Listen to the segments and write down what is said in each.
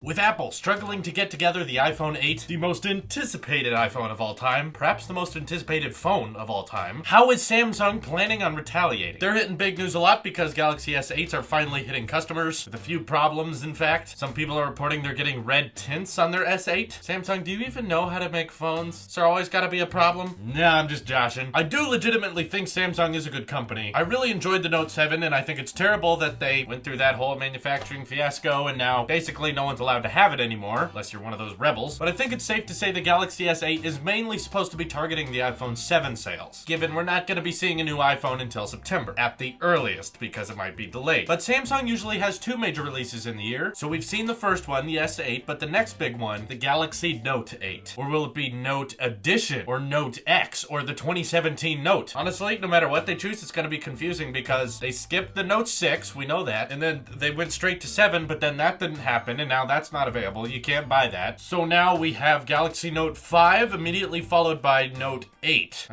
With Apple struggling to get together the iPhone 8, the most anticipated iPhone of all time, perhaps the most anticipated phone of all time, how is Samsung planning on retaliating? They're hitting big news a lot because Galaxy S8s are finally hitting customers, with a few problems in fact. Some people are reporting they're getting red tints on their S8. Samsung, do you even know how to make phones? Is there always gotta be a problem? Nah, I'm just joshing. I do legitimately think Samsung is a good company. I really enjoyed the Note 7, and I think it's terrible that they went through that whole manufacturing fiasco and now basically no one's allowed to have it anymore, unless you're one of those rebels. But I think it's safe to say the Galaxy S8 is mainly supposed to be targeting the iPhone 7 sales, given we're not going to be seeing a new iPhone until September, at the earliest, because it might be delayed. But Samsung usually has two major releases in the year, so we've seen the first one, the S8, but the next big one, the Galaxy Note 8. Or will it be Note Edition, or Note X, or the 2017 Note? Honestly, no matter what they choose, it's going to be confusing because they skipped the Note 6, we know that, and then they went straight to 7, but then that didn't happen, and now that's not available. You can't buy that. So now we have Galaxy Note 5, immediately followed by Note 8.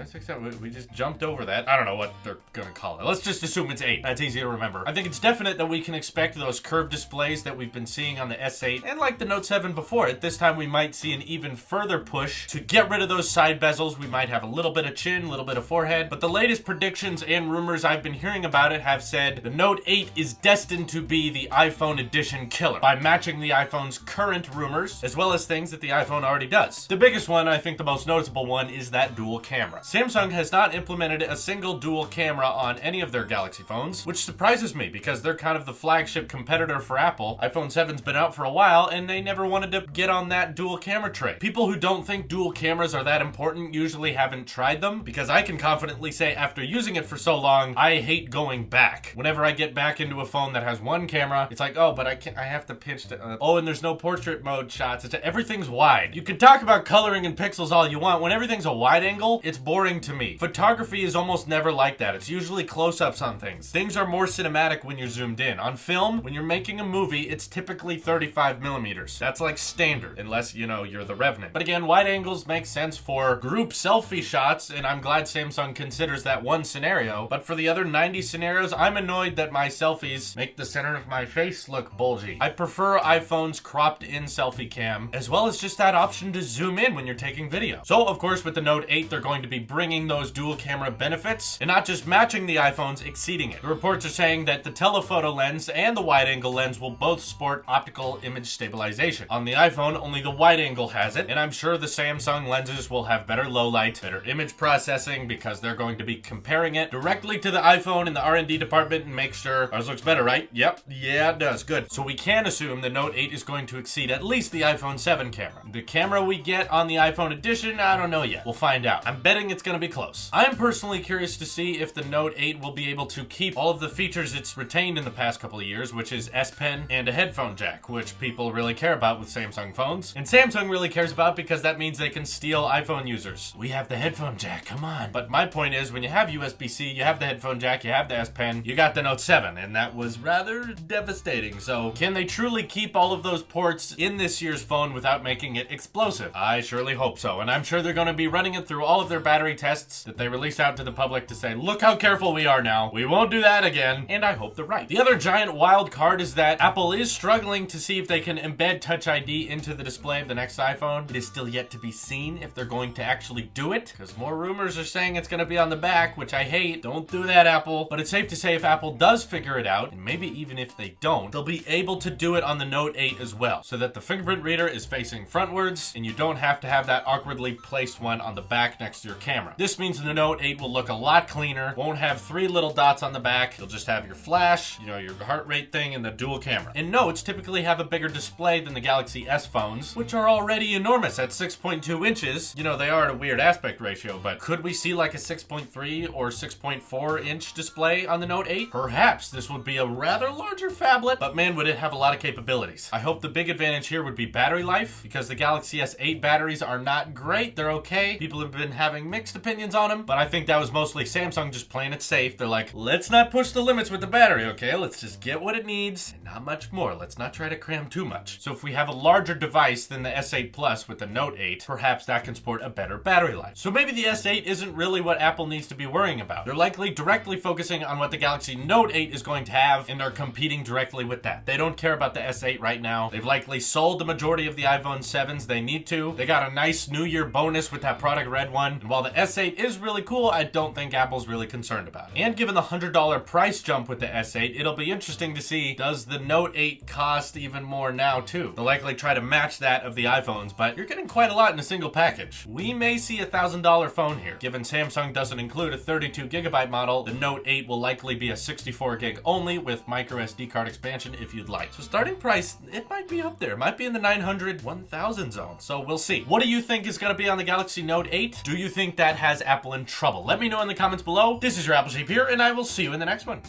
We just jumped over that. I don't know what they're gonna call it. Let's just assume it's 8. That's easy to remember. I think it's definite that we can expect those curved displays that we've been seeing on the S8, and like the Note 7 before it. This time we might see an even further push to get rid of those side bezels. We might have a little bit of chin, a little bit of forehead, but the latest predictions and rumors I've been hearing about it have said the Note 8 is destined to be the iPhone edition killer by matching the iPhone's current rumors, as well as things that the iPhone already does. The biggest one, I think the most noticeable one, is that dual camera. Samsung has not implemented a single dual camera on any of their Galaxy phones, which surprises me because they're kind of the flagship competitor for Apple. iPhone 7's been out for a while and they never wanted to get on that dual camera train. People who don't think dual cameras are that important usually haven't tried them, because I can confidently say after using it for so long, I hate going back. Whenever I get back into a phone that has one camera, it's like, oh, but I have to pinch to, oh, and there's no portrait mode shots. Everything's wide. You can talk about coloring and pixels all you want. When everything's a wide angle, it's boring to me. Photography is almost never like that. It's usually close-ups on things. Things are more cinematic when you're zoomed in. On film, when you're making a movie, it's typically 35 millimeters. That's like standard, unless, you know, you're the Revenant. But again, wide angles make sense for group selfie shots, and I'm glad Samsung considers that one scenario. But for the other 90 scenarios, I'm annoyed that my selfies make the center of my face look bulgy. I prefer iPhone's cropped in selfie cam, as well as just that option to zoom in when you're taking video. So of course with the Note 8 they're going to be bringing those dual camera benefits and not just matching the iPhones, exceeding it. The reports are saying that the telephoto lens and the wide angle lens will both sport optical image stabilization. On the iPhone only the wide angle has it, and I'm sure the Samsung lenses will have better low light, better image processing, because they're going to be comparing it directly to the iPhone in the R&D department and make sure ours looks better, right? Yep, yeah it does, good. So we can assume the Note 8 is going to exceed at least the iPhone 7 camera. The camera we get on the iPhone edition, I don't know yet. We'll find out. I'm betting it's gonna be close. I'm personally curious to see if the Note 8 will be able to keep all of the features it's retained in the past couple of years, which is S Pen and a headphone jack, which people really care about with Samsung phones. And Samsung really cares about because that means they can steal iPhone users. We have the headphone jack, come on. But my point is, when you have USB-C, you have the headphone jack, you have the S Pen, you got the Note 7, and that was rather devastating. So can they truly keep all of those ports in this year's phone without making it explosive? I surely hope so, and I'm sure they're going to be running it through all of their battery tests that they release out to the public to say, look how careful we are now. We won't do that again, and I hope they're right. The other giant wild card is that Apple is struggling to see if they can embed Touch ID into the display of the next iPhone. It is still yet to be seen if they're going to actually do it, because more rumors are saying it's going to be on the back, which I hate. Don't do that, Apple. But it's safe to say if Apple does figure it out, and maybe even if they don't, they'll be able to do it on the Note 8 as well, so that the fingerprint reader is facing frontwards, and you don't have to have that awkwardly placed one on the back next to your camera. This means the Note 8 will look a lot cleaner, won't have 3 little dots on the back. You'll just have your flash, you know, your heart rate thing, and the dual camera. And Notes typically have a bigger display than the Galaxy S phones, which are already enormous at 6.2 inches. You know, they are at a weird aspect ratio, but could we see like a 6.3 or 6.4 inch display on the Note 8? Perhaps this would be a rather larger phablet, but man, would it have a lot of capabilities. I hope the big advantage here would be battery life, because the Galaxy S8 batteries are not great. They're okay. People have been having mixed opinions on them, but I think that was mostly Samsung just playing it safe. They're like, let's not push the limits with the battery, okay? Let's just get what it needs and not much more. Let's not try to cram too much. So if we have a larger device than the S8 Plus with the Note 8, perhaps that can support a better battery life. So maybe the S8 isn't really what Apple needs to be worrying about. They're likely directly focusing on what the Galaxy Note 8 is going to have, and they're competing directly with that. They don't care about the S8 right now. now. They've likely sold the majority of the iPhone 7s they need to. They got a nice New Year bonus with that product red one. And while the S8 is really cool, I don't think Apple's really concerned about it. And given the $100 price jump with the S8, it'll be interesting to see, does the Note 8 cost even more now too? They'll likely try to match that of the iPhones, but you're getting quite a lot in a single package. We may see a $1,000 phone here. Given Samsung doesn't include a 32GB model, the Note 8 will likely be a 64GB only with micro SD card expansion if you'd like. So starting price, it might be up there. It might be in the 900, 1000 zone. So we'll see. What do you think is going to be on the Galaxy Note 8? Do you think that has Apple in trouble? Let me know in the comments below. This is your Apple Sheep here, and I will see you in the next one.